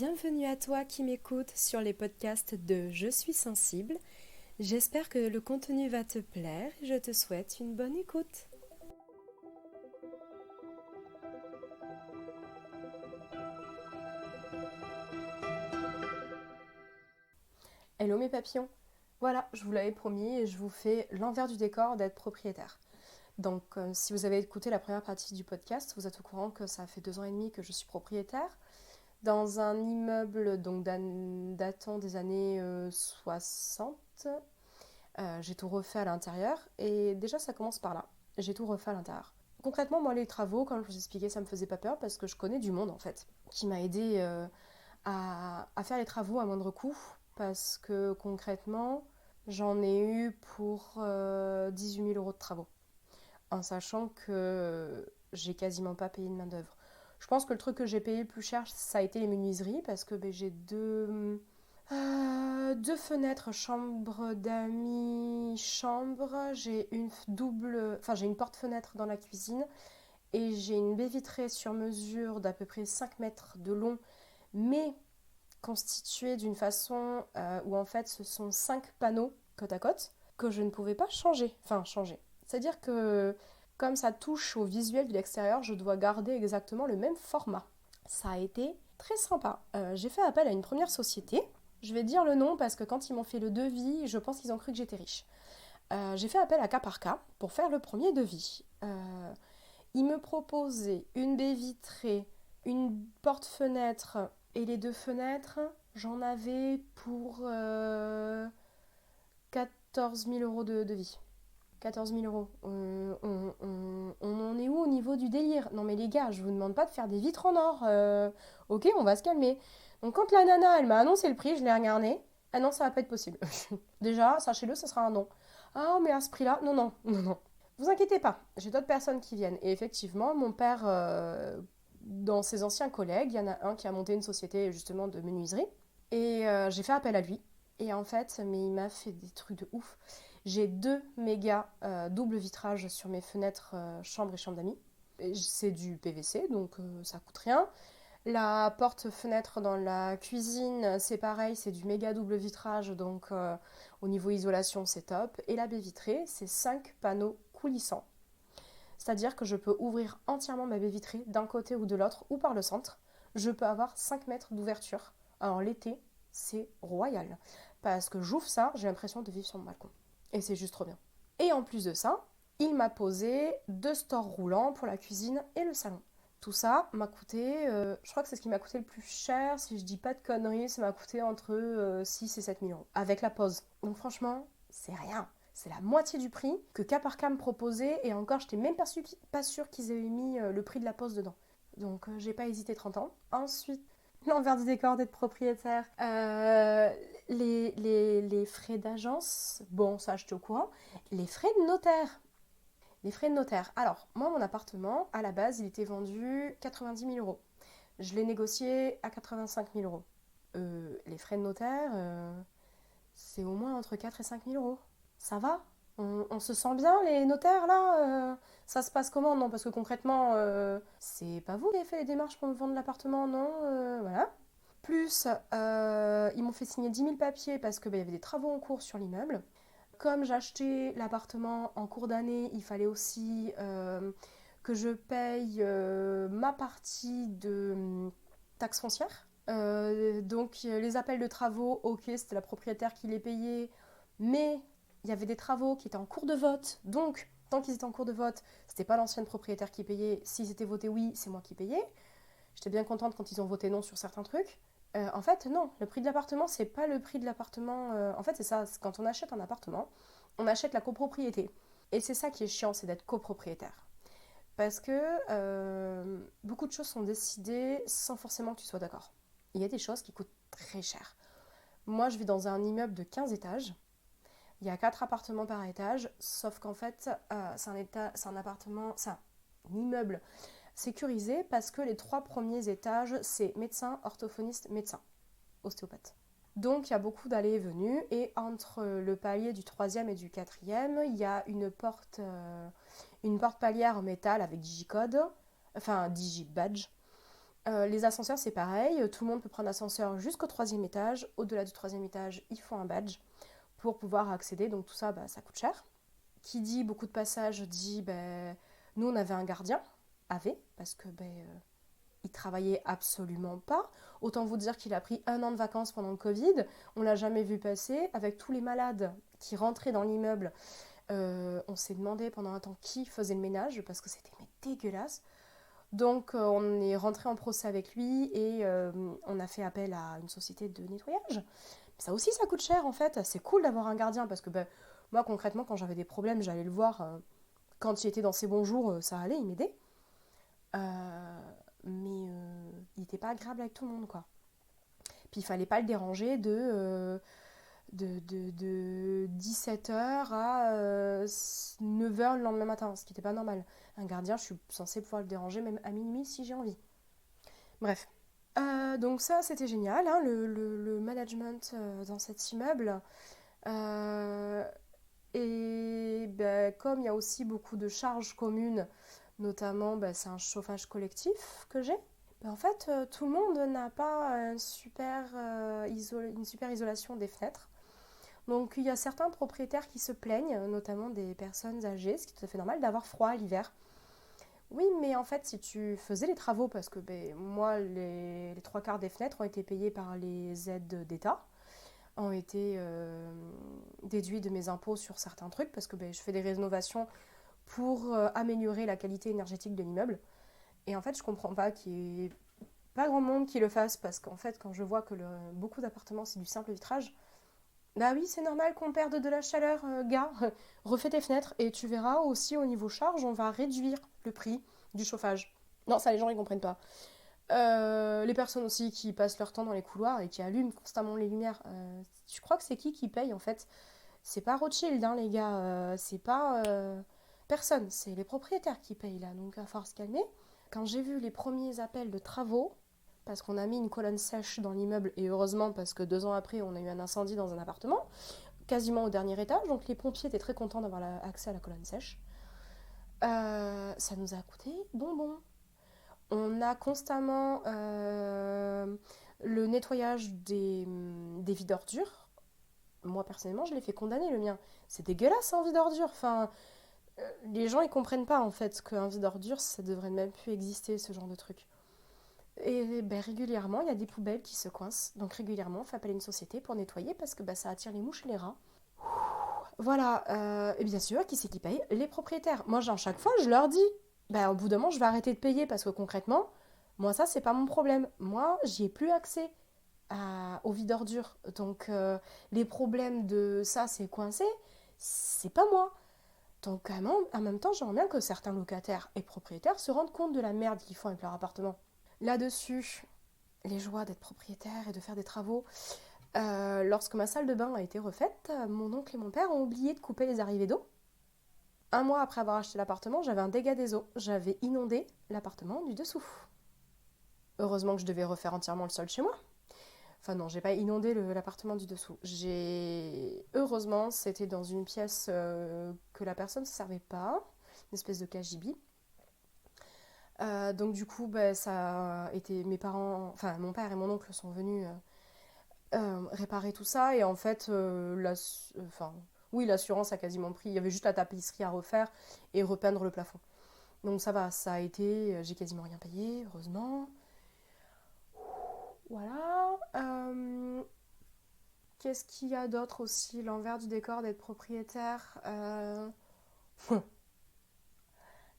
Bienvenue à toi qui m'écoutes sur les podcasts de Je suis sensible. J'espère que le contenu va te plaire et je te souhaite une bonne écoute. Hello mes papillons. Voilà, je vous l'avais promis et je vous fais l'envers du décor d'être propriétaire. Donc si vous avez écouté la première partie du podcast, vous êtes au courant que ça fait 2 ans et demi que je suis propriétaire dans un immeuble donc datant des années 60. J'ai tout refait à l'intérieur et déjà ça commence par là. J'ai tout refait à l'intérieur. Concrètement, moi les travaux, comme je vous expliquais, ça me faisait pas peur parce que je connais du monde en fait qui m'a aidé à faire les travaux à moindre coût parce que concrètement j'en ai eu pour 18 000 euros de travaux en sachant que j'ai quasiment pas payé de main d'œuvre. Je pense que le truc que j'ai payé le plus cher ça a été les menuiseries parce que j'ai deux fenêtres, chambre d'amis, chambre. J'ai j'ai une porte-fenêtre dans la cuisine et j'ai une baie vitrée sur mesure d'à peu près 5 mètres de long, mais constituée d'une façon où en fait ce sont 5 panneaux côte à côte que je ne pouvais pas changer. C'est-à-dire que comme ça touche au visuel de l'extérieur, je dois garder exactement le même format. Ça a été très sympa. J'ai fait appel à une première société. Je vais dire le nom parce que quand ils m'ont fait le devis, je pense qu'ils ont cru que j'étais riche. J'ai fait appel à cas par cas pour faire le premier devis. Ils me proposaient une baie vitrée, une porte-fenêtre et les 2 fenêtres. J'en avais pour 14 000 euros de devis. 14 000 euros. On en est où au niveau du délire? Non mais les gars, je vous demande pas de faire des vitres en or. Ok, on va se calmer. Donc quand la nana, elle m'a annoncé le prix, je l'ai regardé. Ah non, ça va pas être possible. Déjà, sachez-le, ça sera un non. Ah mais à ce prix-là, non, non, non, non. Vous inquiétez pas, j'ai d'autres personnes qui viennent. Et effectivement, mon père, dans ses anciens collègues, il y en a un qui a monté une société justement de menuiserie. Et j'ai fait appel à lui. Et en fait, mais il m'a fait des trucs de ouf. J'ai 2 méga double vitrage sur mes fenêtres chambre et chambre d'amis. C'est du PVC, donc ça coûte rien. La porte-fenêtre dans la cuisine, c'est pareil, c'est du méga double vitrage, donc au niveau isolation, c'est top. Et la baie vitrée, c'est 5 panneaux coulissants. C'est-à-dire que je peux ouvrir entièrement ma baie vitrée d'un côté ou de l'autre, ou par le centre. Je peux avoir 5 mètres d'ouverture. Alors l'été, c'est royal. Parce que j'ouvre ça, j'ai l'impression de vivre sur mon balcon. Et c'est juste trop bien. Et en plus de ça, il m'a posé 2 stores roulants pour la cuisine et le salon. Tout ça m'a coûté, je crois que c'est ce qui m'a coûté le plus cher, si je dis pas de conneries, ça m'a coûté entre 6 et 7 000 euros, avec la pause. Donc franchement, c'est rien. C'est la moitié du prix que cas par cas me proposait, et encore, j'étais même pas sûre qu'ils avaient mis le prix de la pause dedans. Donc j'ai pas hésité 30 ans. Ensuite, l'envers du décor d'être propriétaire. Les frais d'agence, bon, ça, j'étais au courant. Les frais de notaire. Les frais de notaire. Alors, moi, mon appartement, à la base, il était vendu 90 000 euros. Je l'ai négocié à 85 000 euros. Les frais de notaire, c'est au moins entre 4 et 5 000 euros. Ça va? On se sent bien, les notaires, là Ça se passe comment? Non, parce que concrètement, c'est pas vous qui avez fait les démarches pour me vendre l'appartement, non? Voilà. Plus, ils m'ont fait signer 10 000 papiers parce qu'il y avait des travaux en cours sur l'immeuble. Comme j'achetais l'appartement en cours d'année, il fallait aussi que je paye ma partie de taxe foncière. Donc les appels de travaux, ok, c'était la propriétaire qui les payait, mais il y avait des travaux qui étaient en cours de vote. Donc, tant qu'ils étaient en cours de vote, c'était pas l'ancienne propriétaire qui payait. S'ils étaient votés oui, c'est moi qui payais. J'étais bien contente quand ils ont voté non sur certains trucs. En fait, non, le prix de l'appartement, c'est pas le prix de l'appartement. En fait, c'est ça, quand on achète un appartement, on achète la copropriété. Et c'est ça qui est chiant, c'est d'être copropriétaire. Parce que beaucoup de choses sont décidées sans forcément que tu sois d'accord. Il y a des choses qui coûtent très cher. Moi, je vis dans un immeuble de 15 étages. Il y a 4 appartements par étage, sauf qu'en fait, c'est un immeuble sécurisé parce que les 3 premiers étages, c'est médecin, orthophoniste, médecin, ostéopathe. Donc il y a beaucoup d'allées et venues, et entre le palier du 3e et du 4e, il y a une porte palière en métal avec digicode, enfin digibadge, Les ascenseurs, c'est pareil. Tout le monde peut prendre l'ascenseur jusqu'au troisième étage. Au-delà du troisième étage, il faut un badge pour pouvoir accéder. Donc tout ça, ça coûte cher. Qui dit beaucoup de passages dit, nous, on avait un gardien, parce que il travaillait absolument pas. Autant vous dire qu'il a pris 1 an de vacances pendant le Covid. On l'a jamais vu passer. Avec tous les malades qui rentraient dans l'immeuble, on s'est demandé pendant un temps qui faisait le ménage parce que c'était dégueulasse. Donc on est rentré en procès avec lui et on a fait appel à une société de nettoyage. Ça aussi, ça coûte cher en fait. C'est cool d'avoir un gardien parce que moi concrètement, quand j'avais des problèmes, j'allais le voir. Quand il était dans ses bons jours, ça allait, il m'aidait. Mais il n'était pas agréable avec tout le monde, quoi. Puis il fallait pas le déranger de 17h à 9h le lendemain matin, ce qui n'était pas normal. Un gardien, je suis censée pouvoir le déranger même à minuit si j'ai envie. Bref. Donc ça, c'était génial, hein, le management dans cet immeuble. Et comme il y a aussi beaucoup de charges communes, notamment c'est un chauffage collectif que j'ai, en fait, tout le monde n'a pas une super isolation des fenêtres. Donc il y a certains propriétaires qui se plaignent, notamment des personnes âgées, ce qui est tout à fait normal, d'avoir froid l'hiver. Oui, mais en fait, si tu faisais les travaux, parce que moi, les 3/4 des fenêtres ont été payées par les aides d'État, ont été déduits de mes impôts sur certains trucs, parce que je fais des rénovations pour améliorer la qualité énergétique de l'immeuble. Et en fait, je comprends pas qu'il n'y ait pas grand monde qui le fasse, parce qu'en fait, quand je vois que beaucoup d'appartements, c'est du simple vitrage, bah oui, c'est normal qu'on perde de la chaleur, gars. Refais tes fenêtres et tu verras aussi au niveau charge, on va réduire le prix du chauffage. Non, ça, les gens, ils comprennent pas. Les personnes aussi qui passent leur temps dans les couloirs et qui allument constamment les lumières. Je crois que c'est qui paye en fait. C'est pas Rothschild, hein, les gars. C'est pas personne. C'est les propriétaires qui payent là. Donc, il va falloir se calmer. Quand j'ai vu les premiers appels de travaux, parce qu'on a mis une colonne sèche dans l'immeuble, et heureusement parce que 2 ans après, on a eu un incendie dans un appartement, quasiment au dernier étage, donc les pompiers étaient très contents d'avoir accès à la colonne sèche. Ça nous a coûté bonbon. On a constamment le nettoyage des vides ordures. Moi, personnellement, je l'ai fait condamner, le mien. C'est dégueulasse, un vide ordure. Enfin, les gens, ils comprennent pas, en fait, qu'un vide ordure, ça devrait même plus exister, ce genre de truc. Et régulièrement, il y a des poubelles qui se coincent. Donc régulièrement, on fait appel à une société pour nettoyer parce que ça attire les mouches et les rats. Voilà, et bien sûr, qui c'est qui paye? Les propriétaires. Moi, chaque fois, je leur dis, au bout d'un moment, je vais arrêter de payer parce que concrètement, moi, ça, c'est pas mon problème. Moi, j'y ai plus accès au vide ordure. Donc, les problèmes de ça, c'est coincé, c'est pas moi. Donc, en même temps, j'aimerais bien que certains locataires et propriétaires se rendent compte de la merde qu'ils font avec leur appartement. Là-dessus, les joies d'être propriétaire et de faire des travaux. Lorsque ma salle de bain a été refaite, mon oncle et mon père ont oublié de couper les arrivées d'eau. 1 mois après avoir acheté l'appartement, j'avais un dégât des eaux. J'avais inondé l'appartement du dessous. Heureusement que je devais refaire entièrement le sol chez moi. Enfin non, j'ai pas inondé l'appartement du dessous. Heureusement, c'était dans une pièce que la personne ne se servait pas, une espèce de cagibi. Donc du coup, ça a été mes parents, enfin mon père et mon oncle sont venus réparer tout ça et en fait, l'assurance a quasiment pris. Il y avait juste la tapisserie à refaire et repeindre le plafond. Donc ça va, ça a été, j'ai quasiment rien payé, heureusement. Voilà. Qu'est-ce qu'il y a d'autre aussi? L'envers du décor d'être propriétaire.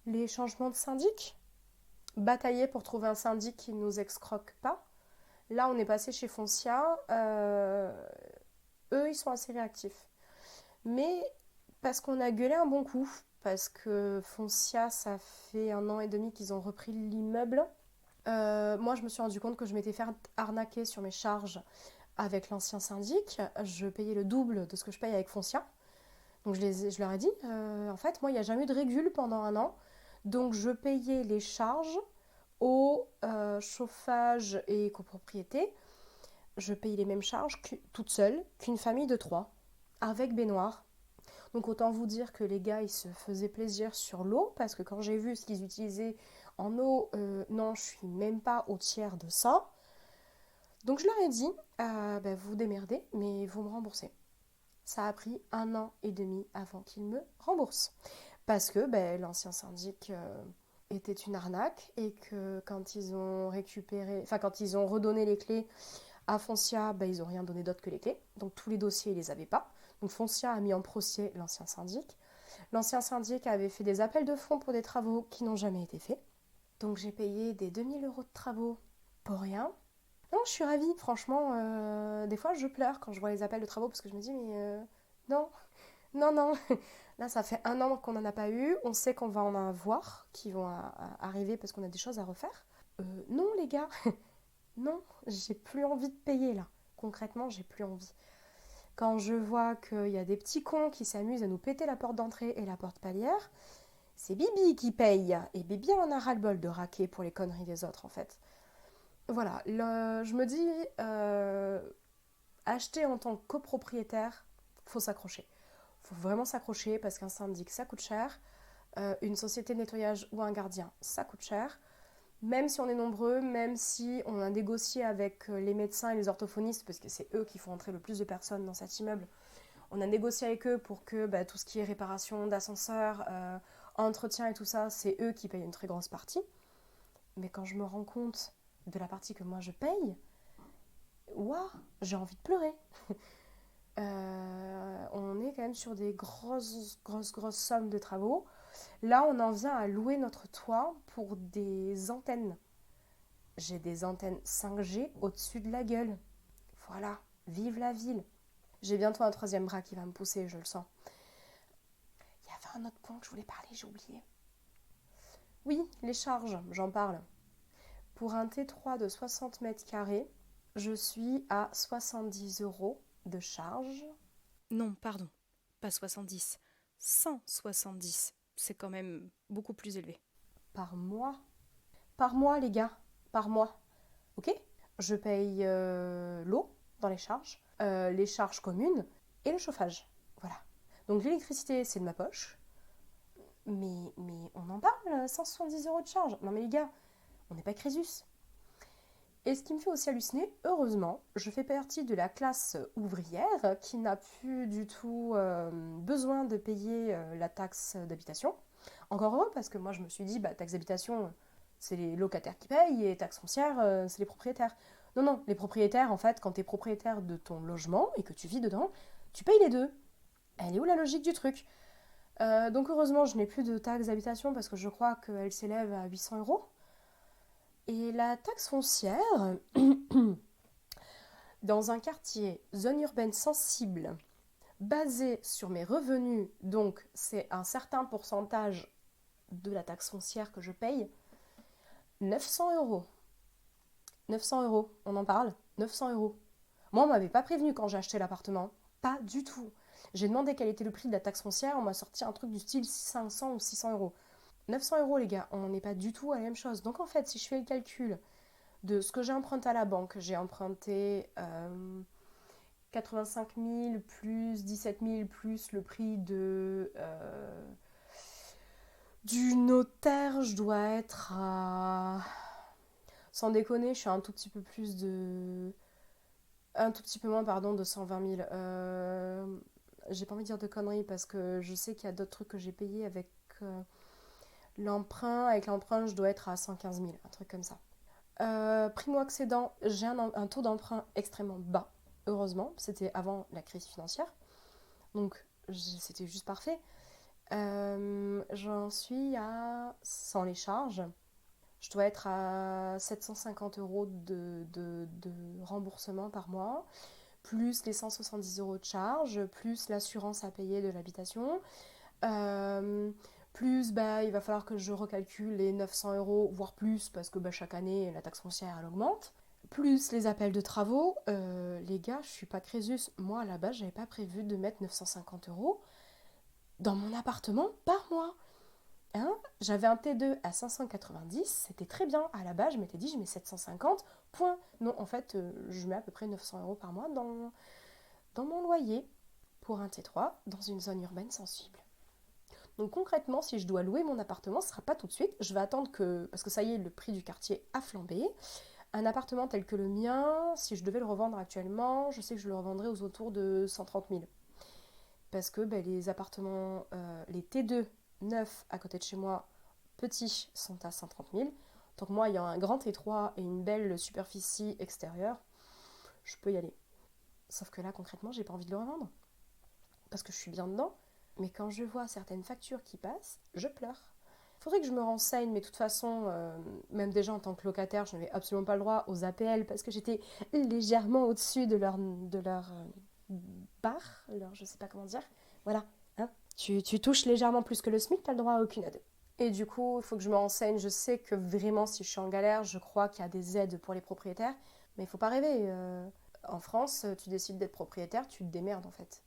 Les changements de syndic. Batailler pour trouver un syndic qui ne nous excroque pas. Là, on est passé chez Foncia. Eux, ils sont assez réactifs. Mais parce qu'on a gueulé un bon coup. Parce que Foncia, ça fait 1 an et demi qu'ils ont repris l'immeuble. Moi, je me suis rendu compte que je m'étais fait arnaquer sur mes charges avec l'ancien syndic. Je payais le double de ce que je paye avec Foncia. Donc je leur ai dit, en fait, moi, il n'y a jamais eu de régule pendant 1 an. Donc je payais les charges au chauffage et copropriété. Je payais les mêmes charges toute seule qu'une famille de 3, avec baignoire. Donc autant vous dire que les gars, ils se faisaient plaisir sur l'eau, parce que quand j'ai vu ce qu'ils utilisaient En eau, non, je suis même pas au tiers de ça. Donc je leur ai dit, vous démerdez, mais vous me remboursez. Ça a pris 1 an et demi avant qu'ils me remboursent. Parce que l'ancien syndic était une arnaque et que quand ils ont quand ils ont redonné les clés à Foncia, ils n'ont rien donné d'autre que les clés. Donc tous les dossiers, ils les avaient pas. Donc Foncia a mis en procès l'ancien syndic. L'ancien syndic avait fait des appels de fonds pour des travaux qui n'ont jamais été faits. Donc j'ai payé des 2 000 € de travaux pour rien. Non, je suis ravie. Franchement, des fois je pleure quand je vois les appels de travaux parce que je me dis, mais non, non, non. Là, ça fait 1 an qu'on n'en a pas eu. On sait qu'on va en avoir qui vont arriver parce qu'on a des choses à refaire. Non, les gars, non, j'ai plus envie de payer là. Concrètement, j'ai plus envie. Quand je vois qu'il y a des petits cons qui s'amusent à nous péter la porte d'entrée et la porte palière, c'est Bibi qui paye. Et Bibi en a ras-le-bol de raquer pour les conneries des autres, en fait. Voilà, je me dis, acheter en tant que copropriétaire, faut s'accrocher. Faut vraiment s'accrocher parce qu'un syndic, ça coûte cher. Une société de nettoyage ou un gardien, ça coûte cher. Même si on est nombreux, même si on a négocié avec les médecins et les orthophonistes, parce que c'est eux qui font entrer le plus de personnes dans cet immeuble, on a négocié avec eux pour que tout ce qui est réparation d'ascenseur, entretien et tout ça, c'est eux qui payent une très grosse partie. Mais quand je me rends compte de la partie que moi je paye, waouh, j'ai envie de pleurer. On est quand même sur des grosses sommes de travaux. Là, on en vient à louer notre toit pour des antennes. J'ai des antennes 5G au-dessus de la gueule. Voilà, vive la ville. J'ai bientôt un troisième bras qui va me pousser, je le sens. Il y avait un autre point que je voulais parler, j'ai oublié. Oui, les charges, j'en parle. Pour un T3 de 60 mètres carrés, je suis à 70 € de charge. Non, pardon, pas 70, 170. C'est quand même beaucoup plus élevé. Par mois. Par mois, les gars. Par mois. Ok ? Je paye l'eau dans les charges communes et le chauffage. Voilà. Donc l'électricité, c'est de ma poche. Mais on en parle, 170 € de charge. Non mais les gars, on n'est pas Crésus. Et ce qui me fait aussi halluciner, heureusement, je fais partie de la classe ouvrière qui n'a plus du tout besoin de payer la taxe d'habitation. Encore heureux, parce que moi je me suis dit, taxe d'habitation, c'est les locataires qui payent, et taxe foncière, c'est les propriétaires. Non, non, les propriétaires, en fait, quand tu es propriétaire de ton logement et que tu vis dedans, tu payes les deux. Elle est où la logique du truc? Donc heureusement, je n'ai plus de taxe d'habitation parce que je crois qu'elle s'élève à 800 €. Et la taxe foncière, dans un quartier zone urbaine sensible, basé sur mes revenus, donc c'est un certain pourcentage de la taxe foncière que je paye, 900 €. 900 €, on en parle? 900 €. Moi, on m'avait pas prévenu quand j'ai acheté l'appartement. Pas du tout. J'ai demandé quel était le prix de la taxe foncière, on m'a sorti un truc du style 500 ou 600 €. 900 € les gars, on n'est pas du tout à la même chose. Donc en fait, si je fais le calcul de ce que j'ai emprunté à la banque, j'ai emprunté 85 000 plus 17 000 plus le prix du notaire, je dois être à... Sans déconner, je suis un tout petit peu plus de... Un tout petit peu moins, pardon, de 120 000. J'ai pas envie de dire de conneries parce que je sais qu'il y a d'autres trucs que j'ai payés avec l'emprunt. Avec l'emprunt, je dois être à 115 000, un truc comme ça. Primo-accédant, j'ai un taux d'emprunt extrêmement bas, heureusement. C'était avant la crise financière. Donc, c'était juste parfait. J'en suis à, sans les charges, je dois être à 750 € de remboursement par mois, plus les 170 € de charges, plus l'assurance à payer de l'habitation, plus il va falloir que je recalcule les 900 €, voire plus, parce que chaque année la taxe foncière elle augmente, plus les appels de travaux. Les gars, je suis pas Crésus. Moi à la base, j'avais pas prévu de mettre 950 € dans mon appartement par mois. Hein, j'avais un T2 à 590, c'était très bien. À la base, je m'étais dit, je mets 750, point. Non, en fait, je mets à peu près 900 € par mois dans mon loyer pour un T3 dans une zone urbaine sensible. Donc concrètement, si je dois louer mon appartement, ce ne sera pas tout de suite. Je vais attendre parce que ça y est, le prix du quartier a flambé. Un appartement tel que le mien, si je devais le revendre actuellement, je sais que je le revendrais aux alentours de 130 000. Parce que les appartements, les T2 neufs à côté de chez moi, petits, sont à 130 000. Donc moi, ayant un grand T3 et une belle superficie extérieure, je peux y aller. Sauf que là, concrètement, j'ai pas envie de le revendre. Parce que je suis bien dedans. Mais quand je vois certaines factures qui passent, je pleure. Il faudrait que je me renseigne, mais de toute façon, même déjà en tant que locataire, je n'avais absolument pas le droit aux APL parce que j'étais légèrement au-dessus de leur barre, je sais pas comment dire. Voilà, hein. Tu touches légèrement plus que le SMIC, tu n'as le droit à aucune aide. Et du coup, il faut que je me renseigne. Je sais que vraiment, si je suis en galère, je crois qu'il y a des aides pour les propriétaires. Mais il faut pas rêver. En France, tu décides d'être propriétaire, tu te démerdes en fait.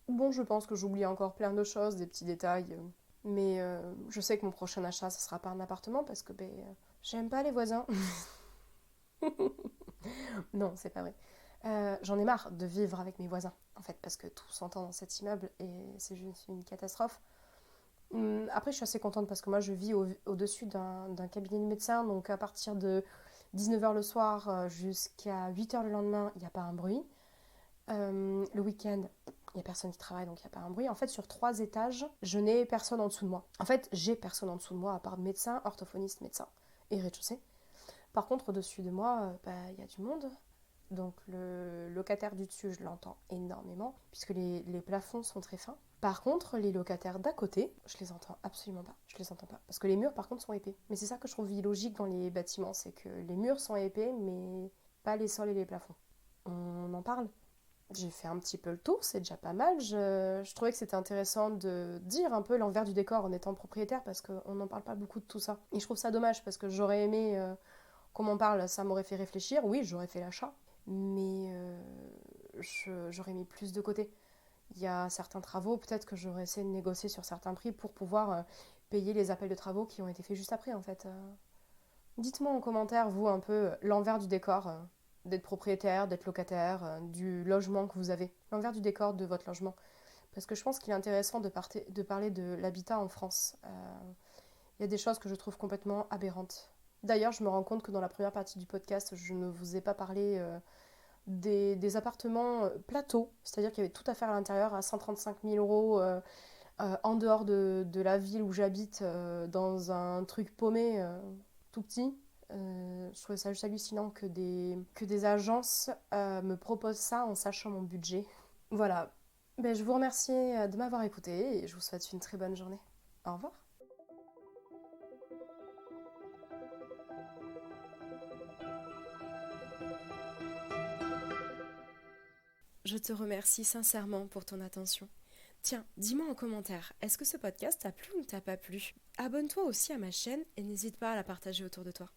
Bon, je pense que j'oublie encore plein de choses, des petits détails. Mais je sais que mon prochain achat, ce sera pas un appartement parce que j'aime pas les voisins. Non, c'est pas vrai. J'en ai marre de vivre avec mes voisins, en fait, parce que tout s'entend dans cet immeuble et c'est juste une catastrophe. Après, je suis assez contente parce que moi, je vis au-dessus d'un cabinet de médecin, donc à partir de 19h le soir jusqu'à 8h le lendemain, il n'y a pas un bruit. Le week-end, il n'y a personne qui travaille, donc il n'y a pas un bruit. En fait, sur 3 étages, je n'ai personne en dessous de moi. En fait, j'ai personne en dessous de moi, à part médecin, orthophoniste, médecin et rez-de-chaussée. Par contre, au-dessus de moi, il y a du monde. Donc le locataire du dessus, je l'entends énormément, puisque les plafonds sont très fins. Par contre, les locataires d'à côté, je les entends absolument pas. Je les entends pas. Parce que les murs, par contre, sont épais. Mais c'est ça que je trouve illogique dans les bâtiments, c'est que les murs sont épais, mais pas les sols et les plafonds. On en parle. J'ai fait un petit peu le tour, c'est déjà pas mal. Je trouvais que c'était intéressant de dire un peu l'envers du décor en étant propriétaire, parce qu'on n'en parle pas beaucoup de tout ça. Et je trouve ça dommage, parce que j'aurais aimé qu'on m'en parle, ça m'aurait fait réfléchir. Oui, j'aurais fait l'achat, mais j'aurais mis plus de côté. Il y a certains travaux, peut-être que j'aurais essayé de négocier sur certains prix pour pouvoir payer les appels de travaux qui ont été faits juste après, en fait. Dites-moi en commentaire, vous, un peu l'envers du décor d'être propriétaire, d'être locataire, du logement que vous avez. L'envers du décor de votre logement. Parce que je pense qu'il est intéressant de parler de l'habitat en France. Il y a des choses que je trouve complètement aberrantes. D'ailleurs, je me rends compte que dans la première partie du podcast, je ne vous ai pas parlé des appartements plateaux, c'est-à-dire qu'il y avait tout à faire à l'intérieur à 135 000 euros en dehors de la ville où j'habite, dans un truc paumé tout petit. Je trouvais ça juste hallucinant que des agences me proposent ça en sachant mon budget. Voilà. Je vous remercie de m'avoir écouté et je vous souhaite une très bonne journée. Au revoir. Je te remercie sincèrement pour ton attention. Tiens, dis-moi en commentaire, est-ce que ce podcast t'a plu ou t'a pas plu? Abonne-toi aussi à ma chaîne et n'hésite pas à la partager autour de toi.